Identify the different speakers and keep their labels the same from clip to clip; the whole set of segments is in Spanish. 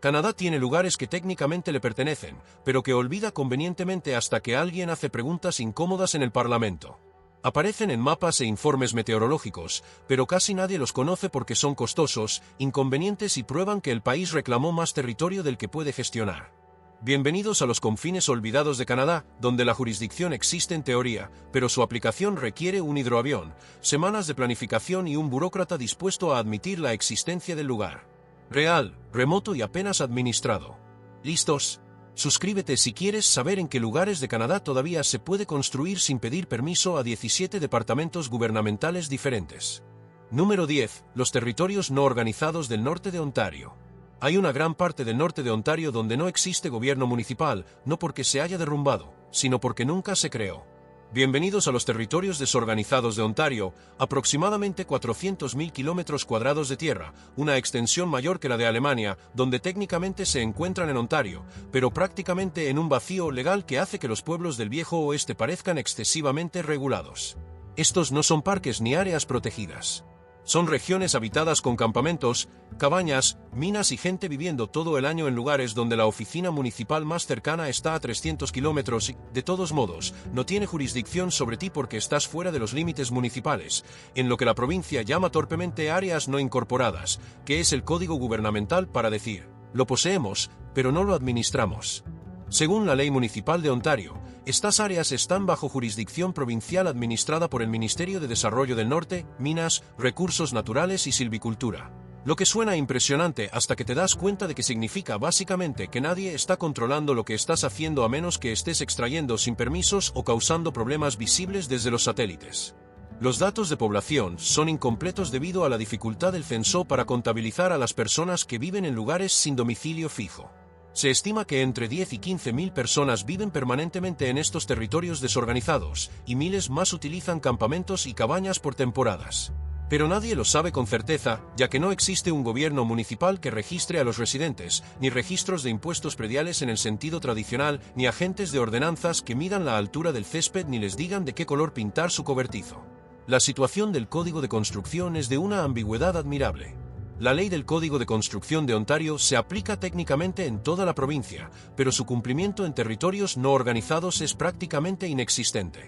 Speaker 1: Canadá tiene lugares que técnicamente le pertenecen, pero que olvida convenientemente hasta que alguien hace preguntas incómodas en el Parlamento. Aparecen en mapas e informes meteorológicos, pero casi nadie los conoce porque son costosos, inconvenientes y prueban que el país reclamó más territorio del que puede gestionar. Bienvenidos a los confines olvidados de Canadá, donde la jurisdicción existe en teoría, pero su aplicación requiere un hidroavión, semanas de planificación y un burócrata dispuesto a admitir la existencia del lugar. Real, remoto y apenas administrado. ¿Listos? Suscríbete si quieres saber en qué lugares de Canadá todavía se puede construir sin pedir permiso a 17 departamentos gubernamentales diferentes. Número 10. Los territorios no organizados del norte de Ontario. Hay una gran parte del norte de Ontario donde no existe gobierno municipal, no porque se haya derrumbado, sino porque nunca se creó. Bienvenidos a los territorios desorganizados de Ontario, aproximadamente 400.000 kilómetros cuadrados de tierra, una extensión mayor que la de Alemania, donde técnicamente se encuentran en Ontario, pero prácticamente en un vacío legal que hace que los pueblos del viejo oeste parezcan excesivamente regulados. Estos no son parques ni áreas protegidas. Son regiones habitadas con campamentos, cabañas, minas y gente viviendo todo el año en lugares donde la oficina municipal más cercana está a 300 kilómetros y, de todos modos, no tiene jurisdicción sobre ti porque estás fuera de los límites municipales, en lo que la provincia llama torpemente áreas no incorporadas, que es el código gubernamental para decir, lo poseemos, pero no lo administramos. Según la Ley Municipal de Ontario, estas áreas están bajo jurisdicción provincial administrada por el Ministerio de Desarrollo del Norte, Minas, Recursos Naturales y Silvicultura. Lo que suena impresionante hasta que te das cuenta de que significa básicamente que nadie está controlando lo que estás haciendo a menos que estés extrayendo sin permisos o causando problemas visibles desde los satélites. Los datos de población son incompletos debido a la dificultad del censo para contabilizar a las personas que viven en lugares sin domicilio fijo. Se estima que entre 10 y 15.000 personas viven permanentemente en estos territorios desorganizados, y miles más utilizan campamentos y cabañas por temporadas. Pero nadie lo sabe con certeza, ya que no existe un gobierno municipal que registre a los residentes, ni registros de impuestos prediales en el sentido tradicional, ni agentes de ordenanzas que midan la altura del césped ni les digan de qué color pintar su cobertizo. La situación del Código de Construcción es de una ambigüedad admirable. La ley del Código de Construcción de Ontario se aplica técnicamente en toda la provincia, pero su cumplimiento en territorios no organizados es prácticamente inexistente.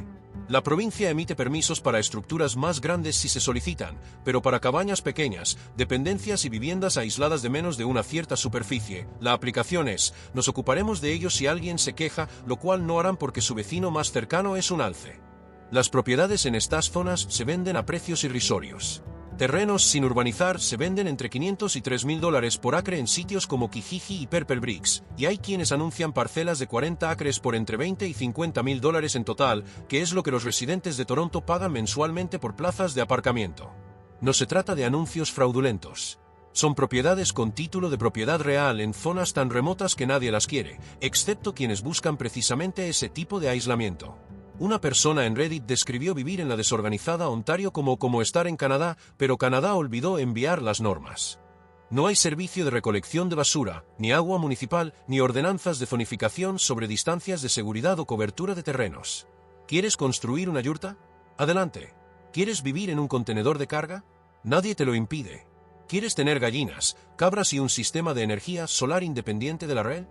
Speaker 1: La provincia emite permisos para estructuras más grandes si se solicitan, pero para cabañas pequeñas, dependencias y viviendas aisladas de menos de una cierta superficie, la aplicación es, nos ocuparemos de ello si alguien se queja, lo cual no harán porque su vecino más cercano es un alce. Las propiedades en estas zonas se venden a precios irrisorios. Terrenos sin urbanizar se venden entre $500 y $3,000 por acre en sitios como Kijiji y Purple Bricks, y hay quienes anuncian parcelas de 40 acres por entre $20 y $50,000 en total, que es lo que los residentes de Toronto pagan mensualmente por plazas de aparcamiento. No se trata de anuncios fraudulentos. Son propiedades con título de propiedad real en zonas tan remotas que nadie las quiere, excepto quienes buscan precisamente ese tipo de aislamiento. Una persona en Reddit describió vivir en la desorganizada Ontario como estar en Canadá, pero Canadá olvidó enviar las normas. No hay servicio de recolección de basura, ni agua municipal, ni ordenanzas de zonificación sobre distancias de seguridad o cobertura de terrenos. ¿Quieres construir una yurta? Adelante. ¿Quieres vivir en un contenedor de carga? Nadie te lo impide. ¿Quieres tener gallinas, cabras y un sistema de energía solar independiente de la red?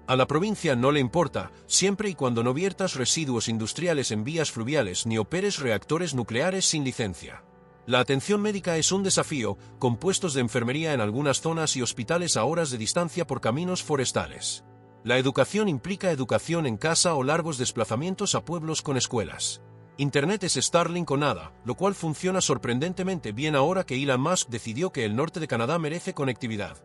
Speaker 1: A la provincia no le importa, siempre y cuando no viertas residuos industriales en vías fluviales ni operes reactores nucleares sin licencia. La atención médica es un desafío, con puestos de enfermería en algunas zonas y hospitales a horas de distancia por caminos forestales. La educación implica educación en casa o largos desplazamientos a pueblos con escuelas. Internet es Starlink o nada, lo cual funciona sorprendentemente bien ahora que Elon Musk decidió que el norte de Canadá merece conectividad.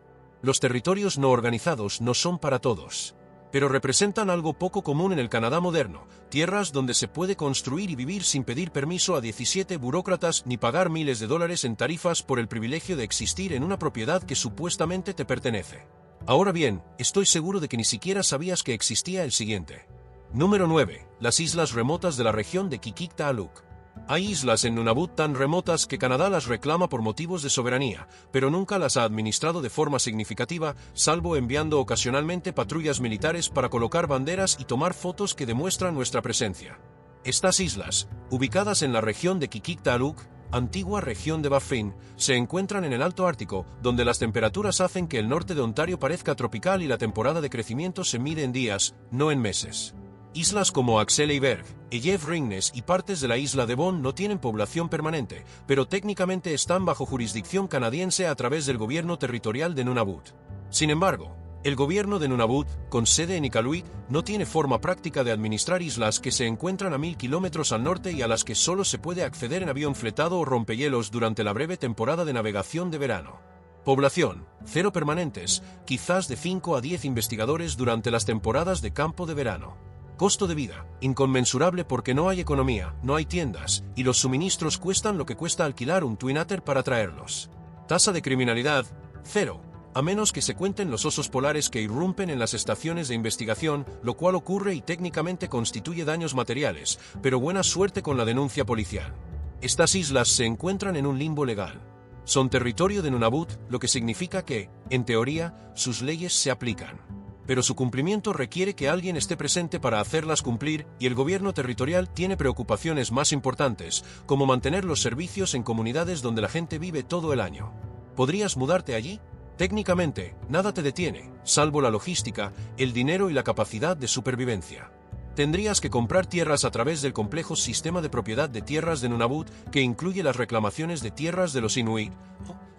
Speaker 1: Los territorios no organizados no son para todos, pero representan algo poco común en el Canadá moderno, tierras donde se puede construir y vivir sin pedir permiso a 17 burócratas ni pagar miles de dólares en tarifas por el privilegio de existir en una propiedad que supuestamente te pertenece. Ahora bien, estoy seguro de que ni siquiera sabías que existía el siguiente. Número 9. Las islas remotas de la región de Qikiqtaaluk. Hay islas en Nunavut tan remotas que Canadá las reclama por motivos de soberanía, pero nunca las ha administrado de forma significativa, salvo enviando ocasionalmente patrullas militares para colocar banderas y tomar fotos que demuestran nuestra presencia. Estas islas, ubicadas en la región de Qikiqtaaluk, antigua región de Baffin, se encuentran en el Alto Ártico, donde las temperaturas hacen que el norte de Ontario parezca tropical y la temporada de crecimiento se mide en días, no en meses. Islas como Axel Berg, Ellev Ringnes y partes de la isla de Devon no tienen población permanente, pero técnicamente están bajo jurisdicción canadiense a través del gobierno territorial de Nunavut. Sin embargo, el gobierno de Nunavut, con sede en Iqaluit, no tiene forma práctica de administrar islas que se encuentran a 1000 kilómetros al norte y a las que solo se puede acceder en avión fletado o rompehielos durante la breve temporada de navegación de verano. Población: 0 permanentes, quizás de 5 a 10 investigadores durante las temporadas de campo de verano. Costo de vida: inconmensurable porque no hay economía, no hay tiendas, y los suministros cuestan lo que cuesta alquilar un Twin Otter para traerlos. Tasa de criminalidad: 0. A menos que se cuenten los osos polares que irrumpen en las estaciones de investigación, lo cual ocurre y técnicamente constituye daños materiales, pero buena suerte con la denuncia policial. Estas islas se encuentran en un limbo legal. Son territorio de Nunavut, lo que significa que, en teoría, sus leyes se aplican. Pero su cumplimiento requiere que alguien esté presente para hacerlas cumplir, y el gobierno territorial tiene preocupaciones más importantes, como mantener los servicios en comunidades donde la gente vive todo el año. ¿Podrías mudarte allí? Técnicamente, nada te detiene, salvo la logística, el dinero y la capacidad de supervivencia. Tendrías que comprar tierras a través del complejo sistema de propiedad de tierras de Nunavut, que incluye las reclamaciones de tierras de los Inuit.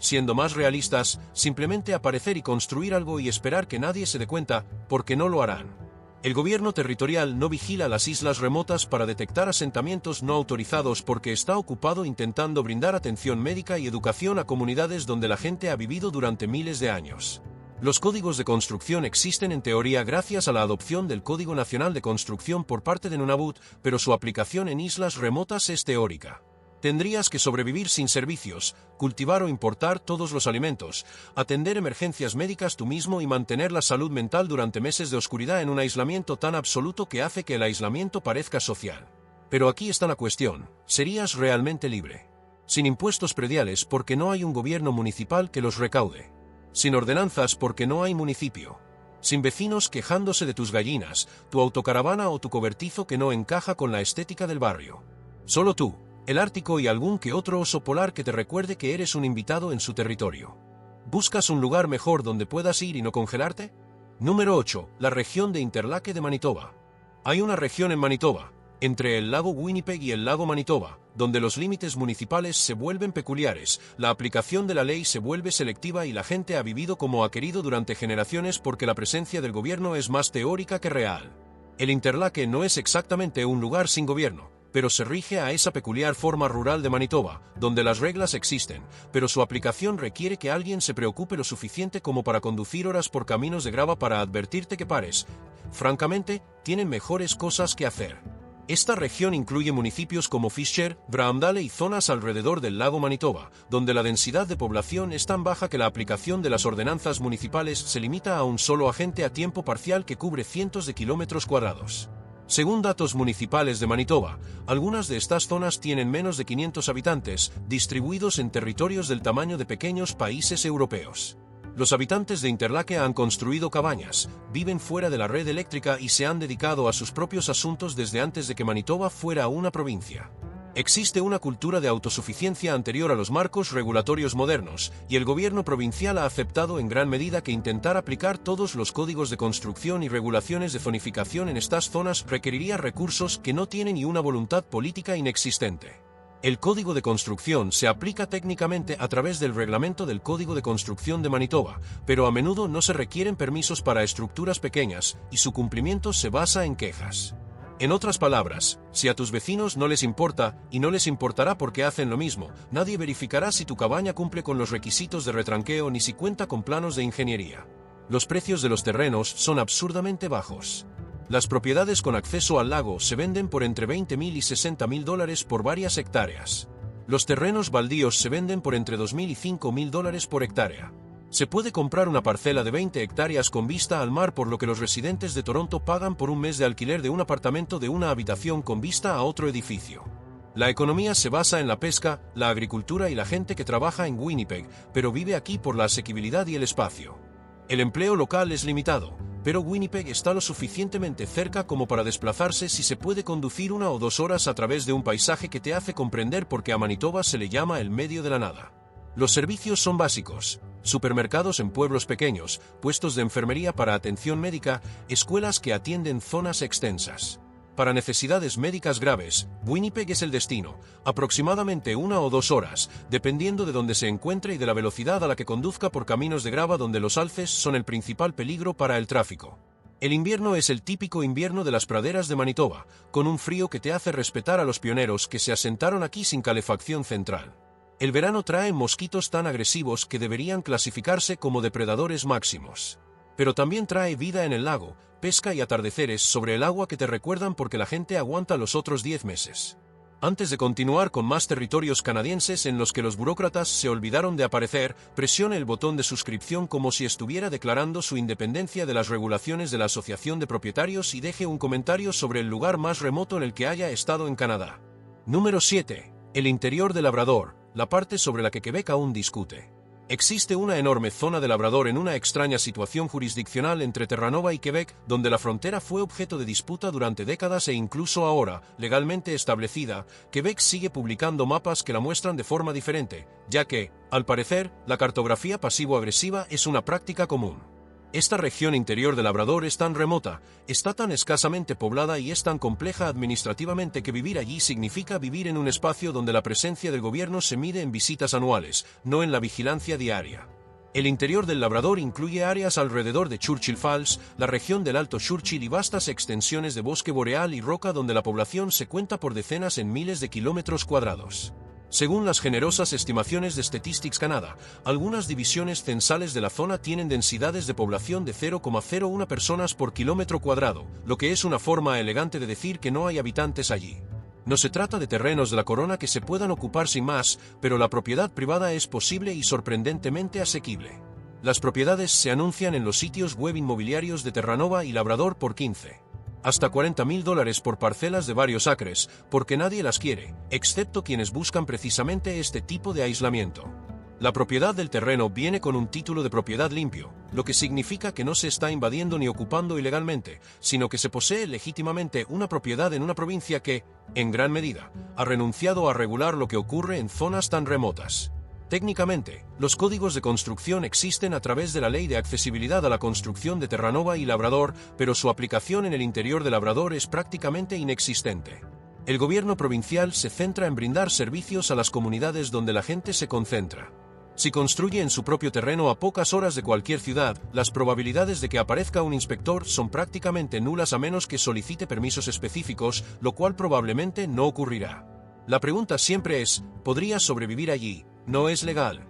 Speaker 1: Siendo más realistas, simplemente aparecer y construir algo y esperar que nadie se dé cuenta, porque no lo harán. El gobierno territorial no vigila las islas remotas para detectar asentamientos no autorizados porque está ocupado intentando brindar atención médica y educación a comunidades donde la gente ha vivido durante miles de años. Los códigos de construcción existen en teoría gracias a la adopción del Código Nacional de Construcción por parte de Nunavut, pero su aplicación en islas remotas es teórica. Tendrías que sobrevivir sin servicios, cultivar o importar todos los alimentos, atender emergencias médicas tú mismo y mantener la salud mental durante meses de oscuridad en un aislamiento tan absoluto que hace que el aislamiento parezca social. Pero aquí está la cuestión: ¿serías realmente libre? Sin impuestos prediales porque no hay un gobierno municipal que los recaude. Sin ordenanzas porque no hay municipio. Sin vecinos quejándose de tus gallinas, tu autocaravana o tu cobertizo que no encaja con la estética del barrio. Solo tú, el Ártico y algún que otro oso polar que te recuerde que eres un invitado en su territorio. ¿Buscas un lugar mejor donde puedas ir y no congelarte? Número 8. La región de Interlake de Manitoba. Hay una región en Manitoba, entre el lago Winnipeg y el lago Manitoba, donde los límites municipales se vuelven peculiares, la aplicación de la ley se vuelve selectiva y la gente ha vivido como ha querido durante generaciones porque la presencia del gobierno es más teórica que real. El Interlake no es exactamente un lugar sin gobierno, pero se rige a esa peculiar forma rural de Manitoba, donde las reglas existen, pero su aplicación requiere que alguien se preocupe lo suficiente como para conducir horas por caminos de grava para advertirte que pares. Francamente, tienen mejores cosas que hacer. Esta región incluye municipios como Fisher, Braamdale y zonas alrededor del lago Manitoba, donde la densidad de población es tan baja que la aplicación de las ordenanzas municipales se limita a un solo agente a tiempo parcial que cubre cientos de kilómetros cuadrados. Según datos municipales de Manitoba, algunas de estas zonas tienen menos de 500 habitantes, distribuidos en territorios del tamaño de pequeños países europeos. Los habitantes de Interlake han construido cabañas, viven fuera de la red eléctrica y se han dedicado a sus propios asuntos desde antes de que Manitoba fuera una provincia. Existe una cultura de autosuficiencia anterior a los marcos regulatorios modernos, y el gobierno provincial ha aceptado en gran medida que intentar aplicar todos los códigos de construcción y regulaciones de zonificación en estas zonas requeriría recursos que no tienen y una voluntad política inexistente. El Código de Construcción se aplica técnicamente a través del Reglamento del Código de Construcción de Manitoba, pero a menudo no se requieren permisos para estructuras pequeñas, y su cumplimiento se basa en quejas. En otras palabras, si a tus vecinos no les importa, y no les importará porque hacen lo mismo, nadie verificará si tu cabaña cumple con los requisitos de retranqueo ni si cuenta con planos de ingeniería. Los precios de los terrenos son absurdamente bajos. Las propiedades con acceso al lago se venden por entre $20,000 y $60,000 por varias hectáreas. Los terrenos baldíos se venden por entre $2,000 y $5,000 por hectárea. Se puede comprar una parcela de 20 hectáreas con vista al mar, por lo que los residentes de Toronto pagan por un mes de alquiler de un apartamento de una habitación con vista a otro edificio. La economía se basa en la pesca, la agricultura y la gente que trabaja en Winnipeg, pero vive aquí por la asequibilidad y el espacio. El empleo local es limitado, pero Winnipeg está lo suficientemente cerca como para desplazarse si se puede conducir 1 o 2 horas a través de un paisaje que te hace comprender por qué a Manitoba se le llama el medio de la nada. Los servicios son básicos: supermercados en pueblos pequeños, puestos de enfermería para atención médica, escuelas que atienden zonas extensas. Para necesidades médicas graves, Winnipeg es el destino, aproximadamente 1 o 2 horas, dependiendo de dónde se encuentre y de la velocidad a la que conduzca por caminos de grava donde los alces son el principal peligro para el tráfico. El invierno es el típico invierno de las praderas de Manitoba, con un frío que te hace respetar a los pioneros que se asentaron aquí sin calefacción central. El verano trae mosquitos tan agresivos que deberían clasificarse como depredadores máximos. Pero también trae vida en el lago, pesca y atardeceres sobre el agua que te recuerdan por qué la gente aguanta los otros 10 meses. Antes de continuar con más territorios canadienses en los que los burócratas se olvidaron de aparecer, presione el botón de suscripción como si estuviera declarando su independencia de las regulaciones de la Asociación de Propietarios y deje un comentario sobre el lugar más remoto en el que haya estado en Canadá. Número 7. El interior de Labrador, la parte sobre la que Quebec aún discute. Existe una enorme zona de Labrador en una extraña situación jurisdiccional entre Terranova y Quebec, donde la frontera fue objeto de disputa durante décadas e incluso ahora, legalmente establecida, Quebec sigue publicando mapas que la muestran de forma diferente, ya que, al parecer, la cartografía pasivo-agresiva es una práctica común. Esta región interior de Labrador es tan remota, está tan escasamente poblada y es tan compleja administrativamente que vivir allí significa vivir en un espacio donde la presencia del gobierno se mide en visitas anuales, no en la vigilancia diaria. El interior del Labrador incluye áreas alrededor de Churchill Falls, la región del Alto Churchill y vastas extensiones de bosque boreal y roca donde la población se cuenta por decenas en miles de kilómetros cuadrados. Según las generosas estimaciones de Statistics Canada, algunas divisiones censales de la zona tienen densidades de población de 0,01 personas por kilómetro cuadrado, lo que es una forma elegante de decir que no hay habitantes allí. No se trata de terrenos de la corona que se puedan ocupar sin más, pero la propiedad privada es posible y sorprendentemente asequible. Las propiedades se anuncian en los sitios web inmobiliarios de Terranova y Labrador por $15,000 hasta $40,000 por parcelas de varios acres, porque nadie las quiere, excepto quienes buscan precisamente este tipo de aislamiento. La propiedad del terreno viene con un título de propiedad limpio, lo que significa que no se está invadiendo ni ocupando ilegalmente, sino que se posee legítimamente una propiedad en una provincia que, en gran medida, ha renunciado a regular lo que ocurre en zonas tan remotas. Técnicamente, los códigos de construcción existen a través de la Ley de Accesibilidad a la Construcción de Terranova y Labrador, pero su aplicación en el interior de Labrador es prácticamente inexistente. El gobierno provincial se centra en brindar servicios a las comunidades donde la gente se concentra. Si construye en su propio terreno a pocas horas de cualquier ciudad, las probabilidades de que aparezca un inspector son prácticamente nulas a menos que solicite permisos específicos, lo cual probablemente no ocurrirá. La pregunta siempre es, ¿podría sobrevivir allí? No es legal.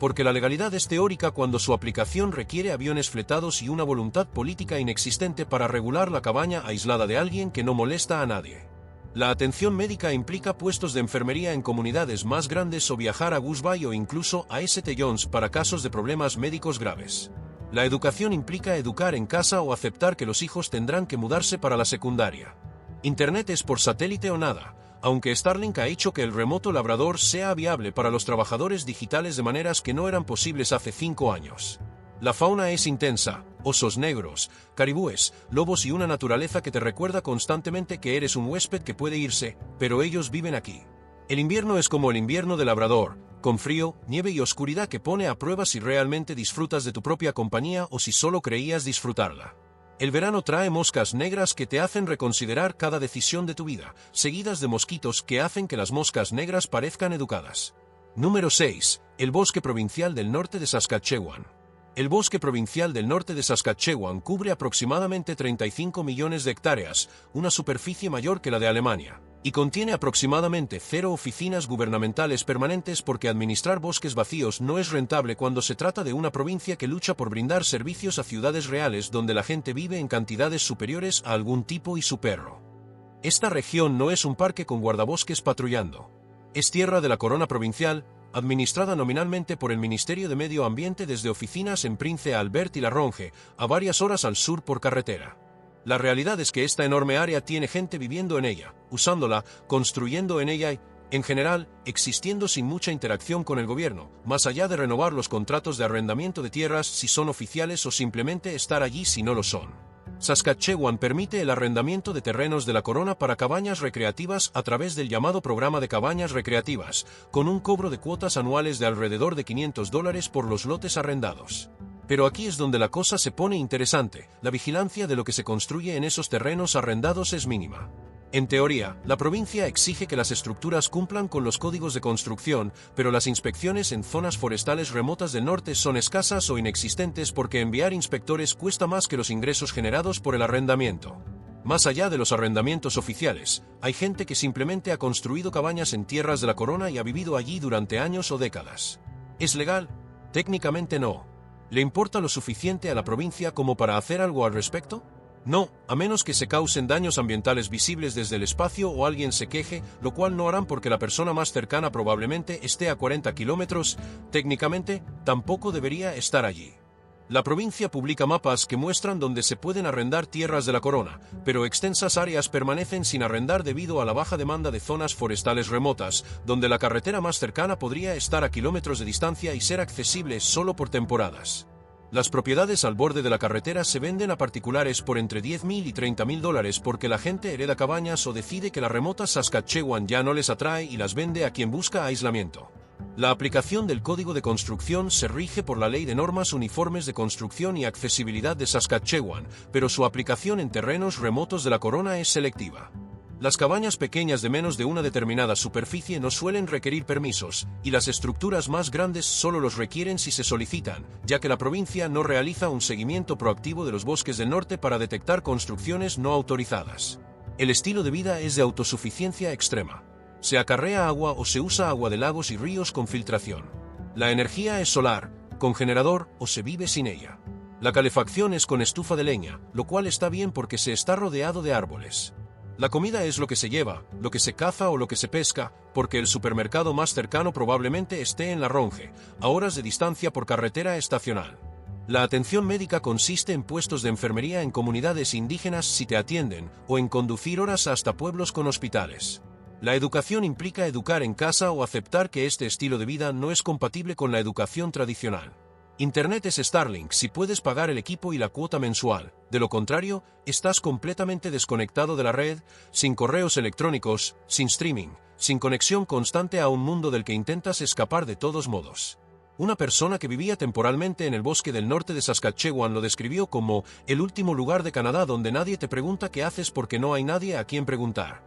Speaker 1: Porque la legalidad es teórica cuando su aplicación requiere aviones fletados y una voluntad política inexistente para regular la cabaña aislada de alguien que no molesta a nadie. La atención médica implica puestos de enfermería en comunidades más grandes o viajar a Goose Bay o incluso a St. John's para casos de problemas médicos graves. La educación implica educar en casa o aceptar que los hijos tendrán que mudarse para la secundaria. Internet es por satélite o nada, aunque Starlink ha hecho que el remoto Labrador sea viable para los trabajadores digitales de maneras que no eran posibles hace 5 años. La fauna es intensa, osos negros, caribúes, lobos y una naturaleza que te recuerda constantemente que eres un huésped que puede irse, pero ellos viven aquí. El invierno es como el invierno de Labrador, con frío, nieve y oscuridad que pone a prueba si realmente disfrutas de tu propia compañía o si solo creías disfrutarla. El verano trae moscas negras que te hacen reconsiderar cada decisión de tu vida, seguidas de mosquitos que hacen que las moscas negras parezcan educadas. Número 6. El Bosque Provincial del Norte de Saskatchewan. El Bosque Provincial del Norte de Saskatchewan cubre aproximadamente 35 millones de hectáreas, una superficie mayor que la de Alemania, y contiene aproximadamente 0 oficinas gubernamentales permanentes porque administrar bosques vacíos no es rentable cuando se trata de una provincia que lucha por brindar servicios a ciudades reales donde la gente vive en cantidades superiores a algún tipo y su perro. Esta región no es un parque con guardabosques patrullando. Es tierra de la corona provincial, administrada nominalmente por el Ministerio de Medio Ambiente desde oficinas en Prince Albert y La Ronge, a varias horas al sur por carretera. La realidad es que esta enorme área tiene gente viviendo en ella, usándola, construyendo en ella En general, existiendo sin mucha interacción con el gobierno, más allá de renovar los contratos de arrendamiento de tierras si son oficiales o simplemente estar allí si no lo son. Saskatchewan permite el arrendamiento de terrenos de la corona para cabañas recreativas a través del llamado Programa de Cabañas Recreativas, con un cobro de cuotas anuales de alrededor de $500 por los lotes arrendados. Pero aquí es donde la cosa se pone interesante, la vigilancia de lo que se construye en esos terrenos arrendados es mínima. En teoría, la provincia exige que las estructuras cumplan con los códigos de construcción, pero las inspecciones en zonas forestales remotas del norte son escasas o inexistentes porque enviar inspectores cuesta más que los ingresos generados por el arrendamiento. Más allá de los arrendamientos oficiales, hay gente que simplemente ha construido cabañas en tierras de la corona y ha vivido allí durante años o décadas. ¿Es legal? Técnicamente no. ¿Le importa lo suficiente a la provincia como para hacer algo al respecto? No, a menos que se causen daños ambientales visibles desde el espacio o alguien se queje, lo cual no harán porque la persona más cercana probablemente esté a 40 kilómetros, técnicamente, tampoco debería estar allí. La provincia publica mapas que muestran dónde se pueden arrendar tierras de la corona, pero extensas áreas permanecen sin arrendar debido a la baja demanda de zonas forestales remotas, donde la carretera más cercana podría estar a kilómetros de distancia y ser accesible solo por temporadas. Las propiedades al borde de la carretera se venden a particulares por entre $10,000 y $30,000 porque la gente hereda cabañas o decide que la remota Saskatchewan ya no les atrae y las vende a quien busca aislamiento. La aplicación del Código de Construcción se rige por la Ley de Normas Uniformes de Construcción y Accesibilidad de Saskatchewan, pero su aplicación en terrenos remotos de la corona es selectiva. Las cabañas pequeñas de menos de una determinada superficie no suelen requerir permisos, y las estructuras más grandes solo los requieren si se solicitan, ya que la provincia no realiza un seguimiento proactivo de los bosques del norte para detectar construcciones no autorizadas. El estilo de vida es de autosuficiencia extrema. Se acarrea agua o se usa agua de lagos y ríos con filtración. La energía es solar, con generador o se vive sin ella. La calefacción es con estufa de leña, lo cual está bien porque se está rodeado de árboles. La comida es lo que se lleva, lo que se caza o lo que se pesca, porque el supermercado más cercano probablemente esté en La Ronge, a horas de distancia por carretera estacional. La atención médica consiste en puestos de enfermería en comunidades indígenas si te atienden, o en conducir horas hasta pueblos con hospitales. La educación implica educar en casa o aceptar que este estilo de vida no es compatible con la educación tradicional. Internet es Starlink si puedes pagar el equipo y la cuota mensual, de lo contrario, estás completamente desconectado de la red, sin correos electrónicos, sin streaming, sin conexión constante a un mundo del que intentas escapar de todos modos. Una persona que vivía temporalmente en el bosque del norte de Saskatchewan lo describió como el último lugar de Canadá donde nadie te pregunta qué haces porque no hay nadie a quien preguntar.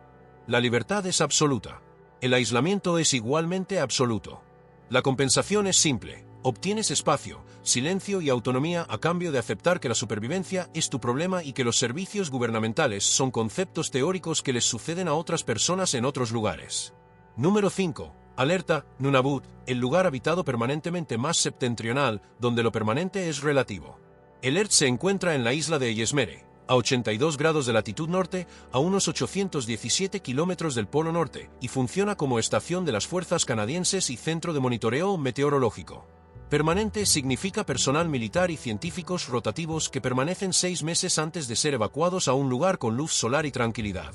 Speaker 1: La libertad es absoluta. El aislamiento es igualmente absoluto. La compensación es simple. Obtienes espacio, silencio y autonomía a cambio de aceptar que la supervivencia es tu problema y que los servicios gubernamentales son conceptos teóricos que les suceden a otras personas en otros lugares. Número 5. Alerta, Nunavut, el lugar habitado permanentemente más septentrional, donde lo permanente es relativo. El ERT se encuentra en la isla de Ellesmere, a 82 grados de latitud norte, a unos 817 kilómetros del Polo Norte, y funciona como estación de las fuerzas canadienses y centro de monitoreo meteorológico. Permanente significa personal militar y científicos rotativos que permanecen 6 meses antes de ser evacuados a un lugar con luz solar y tranquilidad.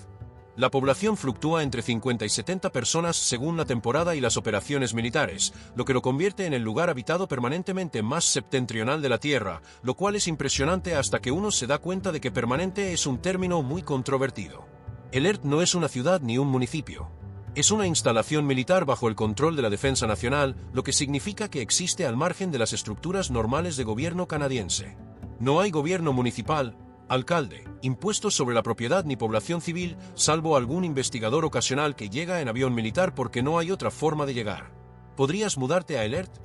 Speaker 1: La población fluctúa entre 50 y 70 personas según la temporada y las operaciones militares, lo que lo convierte en el lugar habitado permanentemente más septentrional de la Tierra, lo cual es impresionante hasta que uno se da cuenta de que permanente es un término muy controvertido. El ERT no es una ciudad ni un municipio. Es una instalación militar bajo el control de la Defensa Nacional, lo que significa que existe al margen de las estructuras normales de gobierno canadiense. No hay gobierno municipal, alcalde, impuestos sobre la propiedad ni población civil, salvo algún investigador ocasional que llega en avión militar porque no hay otra forma de llegar. ¿Podrías mudarte a El ERT?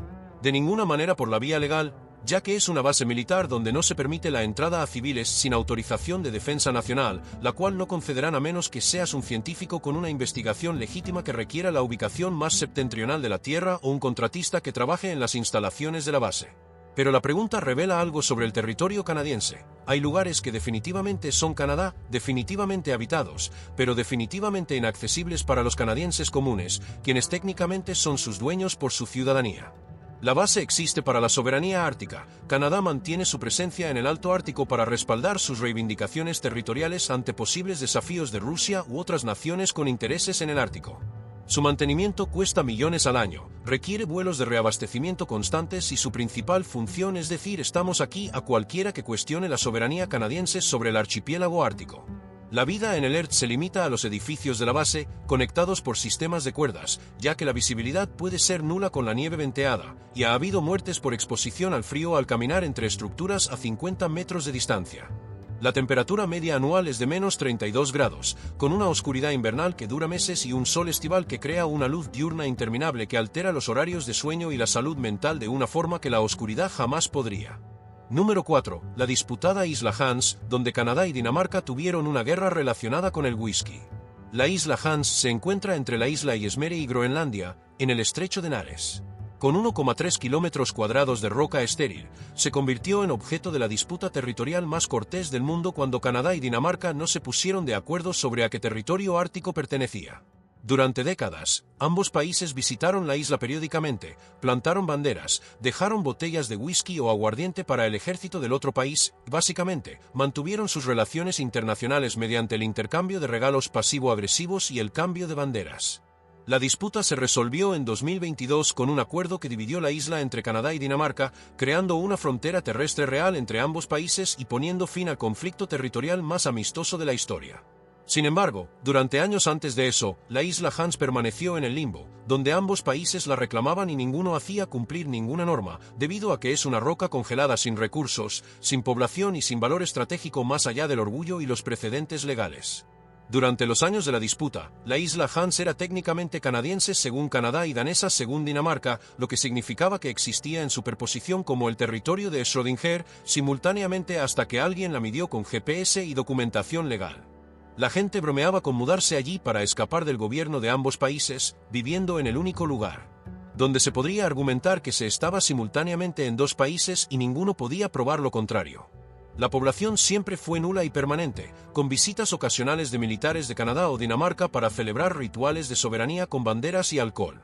Speaker 1: De ninguna manera por la vía legal, ya que es una base militar donde no se permite la entrada a civiles sin autorización de Defensa Nacional, la cual no concederán a menos que seas un científico con una investigación legítima que requiera la ubicación más septentrional de la Tierra o un contratista que trabaje en las instalaciones de la base. Pero la pregunta revela algo sobre el territorio canadiense. Hay lugares que definitivamente son Canadá, definitivamente habitados, pero definitivamente inaccesibles para los canadienses comunes, quienes técnicamente son sus dueños por su ciudadanía. La base existe para la soberanía ártica. Canadá mantiene su presencia en el Alto Ártico para respaldar sus reivindicaciones territoriales ante posibles desafíos de Rusia u otras naciones con intereses en el Ártico. Su mantenimiento cuesta millones al año, requiere vuelos de reabastecimiento constantes y su principal función es decir estamos aquí a cualquiera que cuestione la soberanía canadiense sobre el archipiélago ártico. La vida en el ERT se limita a los edificios de la base, conectados por sistemas de cuerdas, ya que la visibilidad puede ser nula con la nieve venteada, y ha habido muertes por exposición al frío al caminar entre estructuras a 50 metros de distancia. La temperatura media anual es de menos 32 grados, con una oscuridad invernal que dura meses y un sol estival que crea una luz diurna interminable que altera los horarios de sueño y la salud mental de una forma que la oscuridad jamás podría. Número 4. La disputada Isla Hans, donde Canadá y Dinamarca tuvieron una guerra relacionada con el whisky. La isla Hans se encuentra entre la isla Ellesmere y Groenlandia, en el estrecho de Nares. Con 1,3 kilómetros cuadrados de roca estéril, se convirtió en objeto de la disputa territorial más cortés del mundo cuando Canadá y Dinamarca no se pusieron de acuerdo sobre a qué territorio ártico pertenecía. Durante décadas, ambos países visitaron la isla periódicamente, plantaron banderas, dejaron botellas de whisky o aguardiente para el ejército del otro país, y básicamente, mantuvieron sus relaciones internacionales mediante el intercambio de regalos pasivo-agresivos y el cambio de banderas. La disputa se resolvió en 2022 con un acuerdo que dividió la isla entre Canadá y Dinamarca, creando una frontera terrestre real entre ambos países y poniendo fin al conflicto territorial más amistoso de la historia. Sin embargo, durante años antes de eso, la isla Hans permaneció en el limbo, donde ambos países la reclamaban y ninguno hacía cumplir ninguna norma, debido a que es una roca congelada sin recursos, sin población y sin valor estratégico más allá del orgullo y los precedentes legales. Durante los años de la disputa, la isla Hans era técnicamente canadiense según Canadá y danesa según Dinamarca, lo que significaba que existía en superposición como el territorio de Schrödinger, simultáneamente hasta que alguien la midió con GPS y documentación legal. La gente bromeaba con mudarse allí para escapar del gobierno de ambos países, viviendo en el único lugar donde se podría argumentar que se estaba simultáneamente en dos países y ninguno podía probar lo contrario. La población siempre fue nula y permanente, con visitas ocasionales de militares de Canadá o Dinamarca para celebrar rituales de soberanía con banderas y alcohol.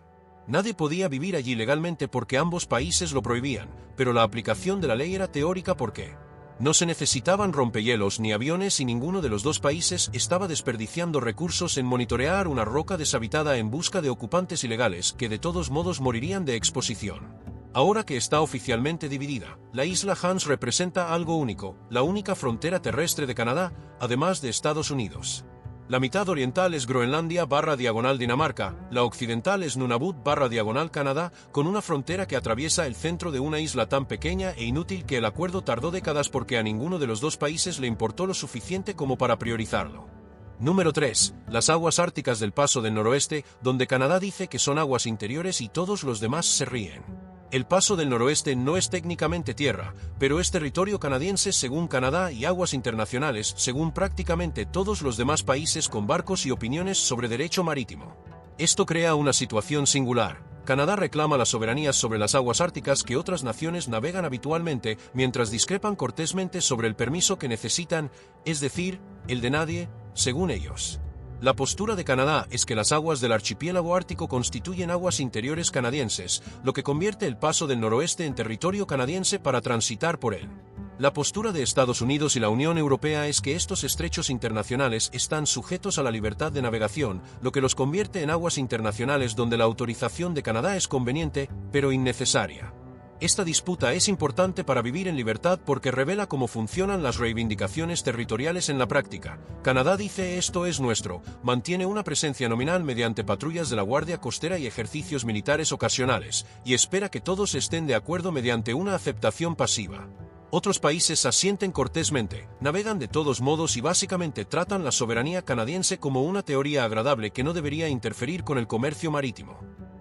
Speaker 1: Nadie podía vivir allí legalmente porque ambos países lo prohibían, pero la aplicación de la ley era teórica porque no se necesitaban rompehielos ni aviones y ninguno de los dos países estaba desperdiciando recursos en monitorear una roca deshabitada en busca de ocupantes ilegales que de todos modos morirían de exposición. Ahora que está oficialmente dividida, la isla Hans representa algo único, la única frontera terrestre de Canadá, además de Estados Unidos. La mitad oriental es Groenlandia/Dinamarca, la occidental es Nunavut/Canadá, con una frontera que atraviesa el centro de una isla tan pequeña e inútil que el acuerdo tardó décadas porque a ninguno de los dos países le importó lo suficiente como para priorizarlo. Número 3. Las aguas árticas del Paso del Noroeste, donde Canadá dice que son aguas interiores y todos los demás se ríen. El Paso del Noroeste no es técnicamente tierra, pero es territorio canadiense según Canadá y aguas internacionales según prácticamente todos los demás países con barcos y opiniones sobre derecho marítimo. Esto crea una situación singular. Canadá reclama la soberanía sobre las aguas árticas que otras naciones navegan habitualmente, mientras discrepan cortésmente sobre el permiso que necesitan, es decir, el de nadie, según ellos. La postura de Canadá es que las aguas del archipiélago ártico constituyen aguas interiores canadienses, lo que convierte el Paso del Noroeste en territorio canadiense para transitar por él. La postura de Estados Unidos y la Unión Europea es que estos estrechos internacionales están sujetos a la libertad de navegación, lo que los convierte en aguas internacionales donde la autorización de Canadá es conveniente, pero innecesaria. Esta disputa es importante para vivir en libertad porque revela cómo funcionan las reivindicaciones territoriales en la práctica. Canadá dice esto es nuestro, mantiene una presencia nominal mediante patrullas de la Guardia Costera y ejercicios militares ocasionales, y espera que todos estén de acuerdo mediante una aceptación pasiva. Otros países asienten cortésmente, navegan de todos modos y básicamente tratan la soberanía canadiense como una teoría agradable que no debería interferir con el comercio marítimo.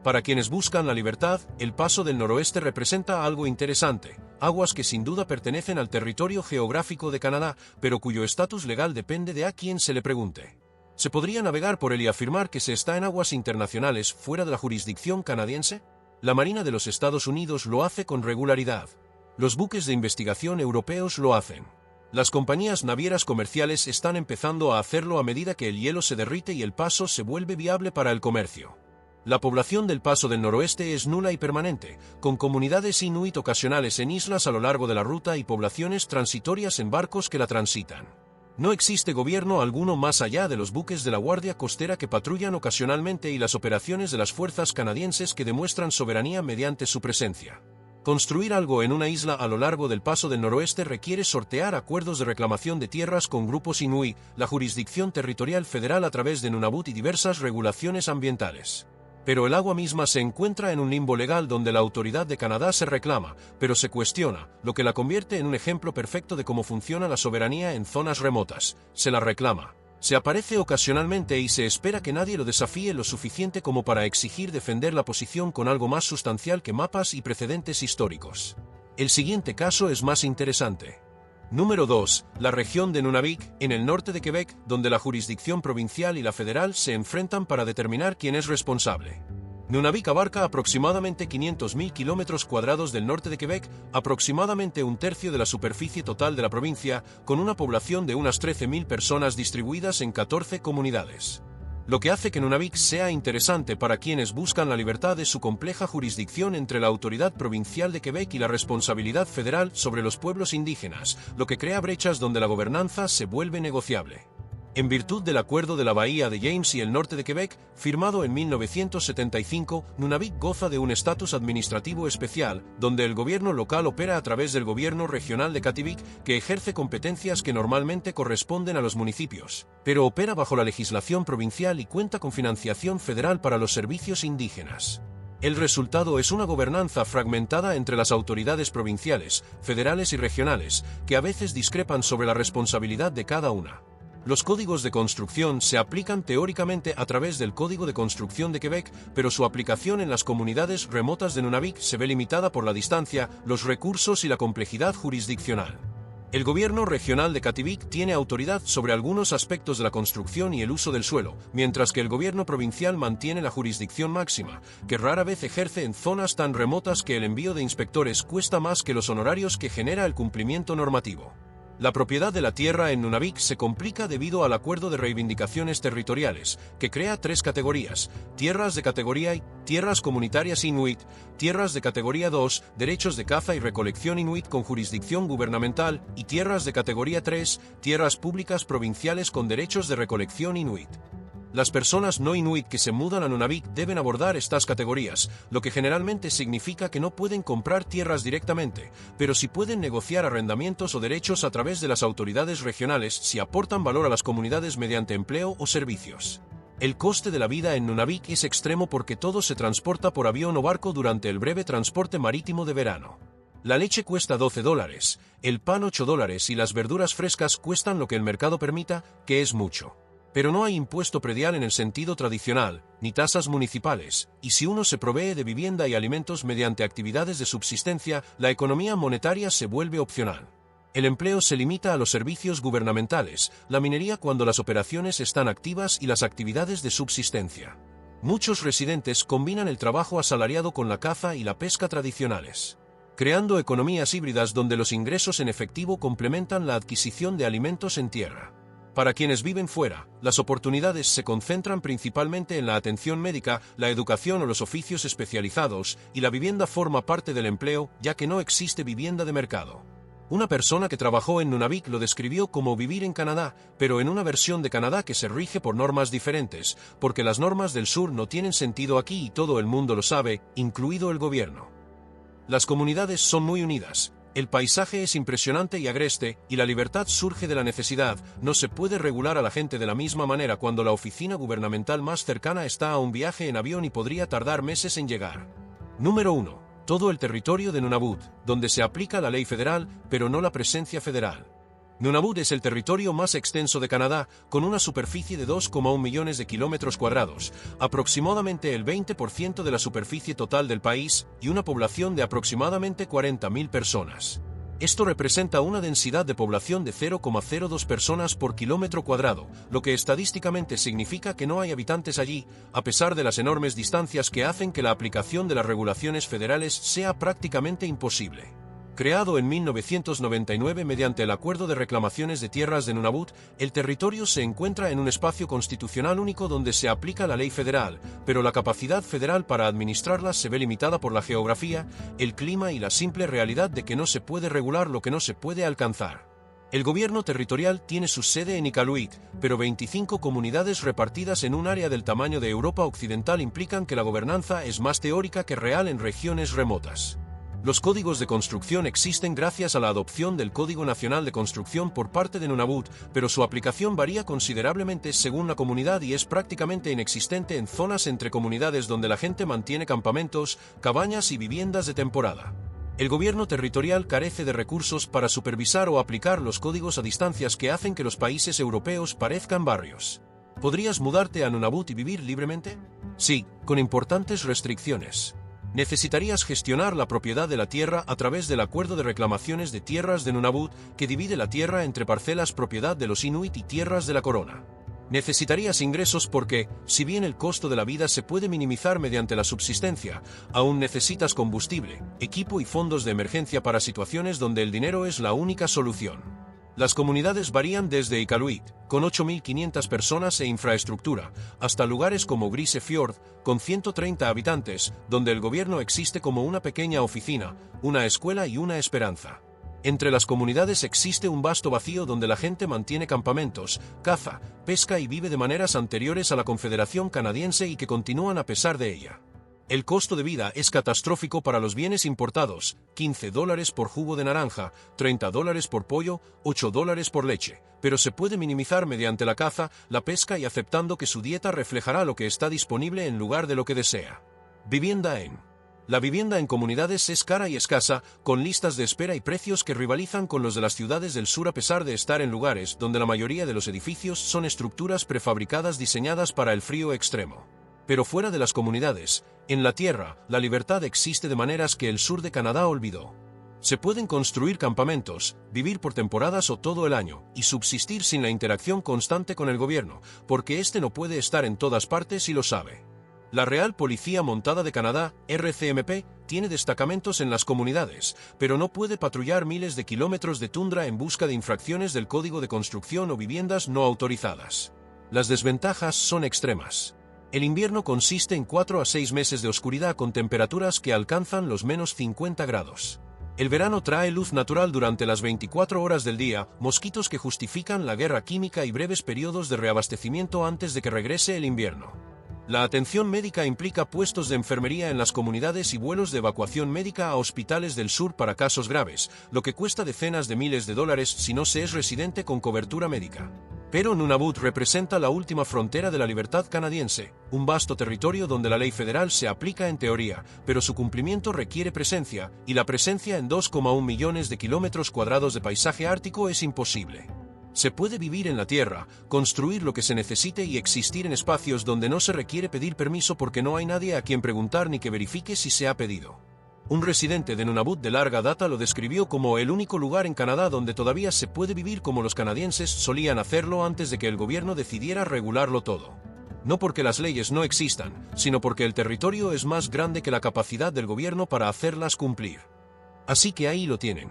Speaker 1: Para quienes buscan la libertad, el Paso del Noroeste representa algo interesante, aguas que sin duda pertenecen al territorio geográfico de Canadá, pero cuyo estatus legal depende de a quien se le pregunte. ¿Se podría navegar por él y afirmar que se está en aguas internacionales fuera de la jurisdicción canadiense? La Marina de los Estados Unidos lo hace con regularidad. Los buques de investigación europeos lo hacen. Las compañías navieras comerciales están empezando a hacerlo a medida que el hielo se derrite y el paso se vuelve viable para el comercio. La población del Paso del Noroeste es nula y permanente, con comunidades inuit ocasionales en islas a lo largo de la ruta y poblaciones transitorias en barcos que la transitan. No existe gobierno alguno más allá de los buques de la Guardia Costera que patrullan ocasionalmente y las operaciones de las fuerzas canadienses que demuestran soberanía mediante su presencia. Construir algo en una isla a lo largo del Paso del Noroeste requiere sortear acuerdos de reclamación de tierras con grupos inuit, la jurisdicción territorial federal a través de Nunavut y diversas regulaciones ambientales. Pero el agua misma se encuentra en un limbo legal donde la autoridad de Canadá se reclama, pero se cuestiona, lo que la convierte en un ejemplo perfecto de cómo funciona la soberanía en zonas remotas. Se la reclama. Se aparece ocasionalmente y se espera que nadie lo desafíe lo suficiente como para exigir defender la posición con algo más sustancial que mapas y precedentes históricos. El siguiente caso es más interesante. Número 2. La región de Nunavik, en el norte de Quebec, donde la jurisdicción provincial y la federal se enfrentan para determinar quién es responsable. Nunavik abarca aproximadamente 500.000 kilómetros cuadrados del norte de Quebec, aproximadamente un tercio de la superficie total de la provincia, con una población de unas 13.000 personas distribuidas en 14 comunidades. Lo que hace que Nunavik sea interesante para quienes buscan la libertad de su compleja jurisdicción entre la autoridad provincial de Quebec y la responsabilidad federal sobre los pueblos indígenas, lo que crea brechas donde la gobernanza se vuelve negociable. En virtud del Acuerdo de la Bahía de James y el norte de Quebec, firmado en 1975, Nunavik goza de un estatus administrativo especial, donde el gobierno local opera a través del gobierno regional de Kativik, que ejerce competencias que normalmente corresponden a los municipios, pero opera bajo la legislación provincial y cuenta con financiación federal para los servicios indígenas. El resultado es una gobernanza fragmentada entre las autoridades provinciales, federales y regionales, que a veces discrepan sobre la responsabilidad de cada una. Los códigos de construcción se aplican teóricamente a través del Código de Construcción de Quebec, pero su aplicación en las comunidades remotas de Nunavik se ve limitada por la distancia, los recursos y la complejidad jurisdiccional. El gobierno regional de Kativik tiene autoridad sobre algunos aspectos de la construcción y el uso del suelo, mientras que el gobierno provincial mantiene la jurisdicción máxima, que rara vez ejerce en zonas tan remotas que el envío de inspectores cuesta más que los honorarios que genera el cumplimiento normativo. La propiedad de la tierra en Nunavik se complica debido al Acuerdo de Reivindicaciones Territoriales, que crea 3 categorías: tierras de categoría I, tierras comunitarias inuit, tierras de categoría 2, derechos de caza y recolección inuit con jurisdicción gubernamental, y tierras de categoría 3, tierras públicas provinciales con derechos de recolección inuit. Las personas no inuit que se mudan a Nunavik deben abordar estas categorías, lo que generalmente significa que no pueden comprar tierras directamente, pero sí pueden negociar arrendamientos o derechos a través de las autoridades regionales si aportan valor a las comunidades mediante empleo o servicios. El coste de la vida en Nunavik es extremo porque todo se transporta por avión o barco durante el breve transporte marítimo de verano. La leche cuesta $12, el pan $8 y las verduras frescas cuestan lo que el mercado permita, que es mucho. Pero no hay impuesto predial en el sentido tradicional, ni tasas municipales, y si uno se provee de vivienda y alimentos mediante actividades de subsistencia, la economía monetaria se vuelve opcional. El empleo se limita a los servicios gubernamentales, la minería cuando las operaciones están activas y las actividades de subsistencia. Muchos residentes combinan el trabajo asalariado con la caza y la pesca tradicionales, creando economías híbridas donde los ingresos en efectivo complementan la adquisición de alimentos en tierra. Para quienes viven fuera, las oportunidades se concentran principalmente en la atención médica, la educación o los oficios especializados, y la vivienda forma parte del empleo, ya que no existe vivienda de mercado. Una persona que trabajó en Nunavik lo describió como vivir en Canadá, pero en una versión de Canadá que se rige por normas diferentes, porque las normas del sur no tienen sentido aquí y todo el mundo lo sabe, incluido el gobierno. Las comunidades son muy unidas. El paisaje es impresionante y agreste, y la libertad surge de la necesidad. No se puede regular a la gente de la misma manera cuando la oficina gubernamental más cercana está a un viaje en avión y podría tardar meses en llegar. Número 1. Todo el territorio de Nunavut, donde se aplica la ley federal, pero no la presencia federal. Nunavut es el territorio más extenso de Canadá, con una superficie de 2,1 millones de kilómetros cuadrados, aproximadamente el 20% de la superficie total del país, y una población de aproximadamente 40.000 personas. Esto representa una densidad de población de 0,02 personas por kilómetro cuadrado, lo que estadísticamente significa que no hay habitantes allí, a pesar de las enormes distancias que hacen que la aplicación de las regulaciones federales sea prácticamente imposible. Creado en 1999 mediante el Acuerdo de Reclamaciones de Tierras de Nunavut, el territorio se encuentra en un espacio constitucional único donde se aplica la ley federal, pero la capacidad federal para administrarla se ve limitada por la geografía, el clima y la simple realidad de que no se puede regular lo que no se puede alcanzar. El gobierno territorial tiene su sede en Iqaluit, pero 25 comunidades repartidas en un área del tamaño de Europa Occidental implican que la gobernanza es más teórica que real en regiones remotas. Los códigos de construcción existen gracias a la adopción del Código Nacional de Construcción por parte de Nunavut, pero su aplicación varía considerablemente según la comunidad y es prácticamente inexistente en zonas entre comunidades donde la gente mantiene campamentos, cabañas y viviendas de temporada. El gobierno territorial carece de recursos para supervisar o aplicar los códigos a distancias que hacen que los países europeos parezcan barrios. ¿Podrías mudarte a Nunavut y vivir libremente? Sí, con importantes restricciones. Necesitarías gestionar la propiedad de la tierra a través del Acuerdo de Reclamaciones de Tierras de Nunavut, que divide la tierra entre parcelas propiedad de los Inuit y tierras de la corona. Necesitarías ingresos porque, si bien el costo de la vida se puede minimizar mediante la subsistencia, aún necesitas combustible, equipo y fondos de emergencia para situaciones donde el dinero es la única solución. Las comunidades varían desde Iqaluit, con 8.500 personas e infraestructura, hasta lugares como Grise Fjord, con 130 habitantes, donde el gobierno existe como una pequeña oficina, una escuela y una esperanza. Entre las comunidades existe un vasto vacío donde la gente mantiene campamentos, caza, pesca y vive de maneras anteriores a la Confederación Canadiense y que continúan a pesar de ella. El costo de vida es catastrófico para los bienes importados, $15 por jugo de naranja, $30 por pollo, $8 por leche, pero se puede minimizar mediante la caza, la pesca y aceptando que su dieta reflejará lo que está disponible en lugar de lo que desea. Vivienda en. La vivienda en comunidades es cara y escasa, con listas de espera y precios que rivalizan con los de las ciudades del sur a pesar de estar en lugares donde la mayoría de los edificios son estructuras prefabricadas diseñadas para el frío extremo. Pero fuera de las comunidades, en la tierra, la libertad existe de maneras que el sur de Canadá olvidó. Se pueden construir campamentos, vivir por temporadas o todo el año, y subsistir sin la interacción constante con el gobierno, porque este no puede estar en todas partes y lo sabe. La Real Policía Montada de Canadá, RCMP, tiene destacamentos en las comunidades, pero no puede patrullar miles de kilómetros de tundra en busca de infracciones del Código de Construcción o viviendas no autorizadas. Las desventajas son extremas. El invierno consiste en 4 a 6 meses de oscuridad con temperaturas que alcanzan los -50 grados. El verano trae luz natural durante las 24 horas del día, mosquitos que justifican la guerra química y breves periodos de reabastecimiento antes de que regrese el invierno. La atención médica implica puestos de enfermería en las comunidades y vuelos de evacuación médica a hospitales del sur para casos graves, lo que cuesta decenas de miles de dólares si no se es residente con cobertura médica. Pero Nunavut representa la última frontera de la libertad canadiense, un vasto territorio donde la ley federal se aplica en teoría, pero su cumplimiento requiere presencia, y la presencia en 2,1 millones de kilómetros cuadrados de paisaje ártico es imposible. Se puede vivir en la tierra, construir lo que se necesite y existir en espacios donde no se requiere pedir permiso porque no hay nadie a quien preguntar ni que verifique si se ha pedido. Un residente de Nunavut de larga data lo describió como el único lugar en Canadá donde todavía se puede vivir como los canadienses solían hacerlo antes de que el gobierno decidiera regularlo todo. No porque las leyes no existan, sino porque el territorio es más grande que la capacidad del gobierno para hacerlas cumplir. Así que ahí lo tienen.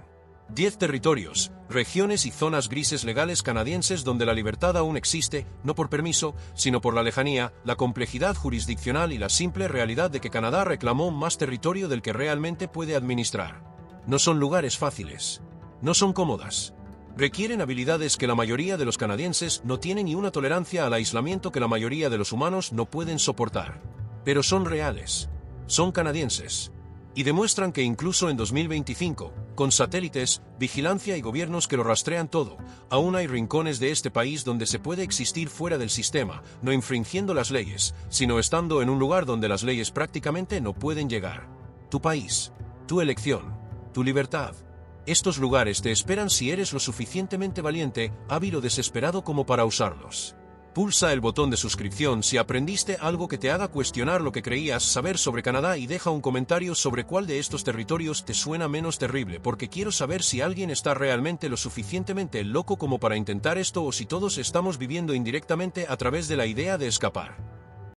Speaker 1: 10 territorios, regiones y zonas grises legales canadienses donde la libertad aún existe, no por permiso, sino por la lejanía, la complejidad jurisdiccional y la simple realidad de que Canadá reclamó más territorio del que realmente puede administrar. No son lugares fáciles. No son cómodas. Requieren habilidades que la mayoría de los canadienses no tienen y una tolerancia al aislamiento que la mayoría de los humanos no pueden soportar. Pero son reales. Son canadienses. Y demuestran que incluso en 2025, con satélites, vigilancia y gobiernos que lo rastrean todo, aún hay rincones de este país donde se puede existir fuera del sistema, no infringiendo las leyes, sino estando en un lugar donde las leyes prácticamente no pueden llegar. Tu país, tu elección, tu libertad. Estos lugares te esperan si eres lo suficientemente valiente, hábil o desesperado como para usarlos. Pulsa el botón de suscripción si aprendiste algo que te haga cuestionar lo que creías saber sobre Canadá y deja un comentario sobre cuál de estos territorios te suena menos terrible, porque quiero saber si alguien está realmente lo suficientemente loco como para intentar esto o si todos estamos viviendo indirectamente a través de la idea de escapar.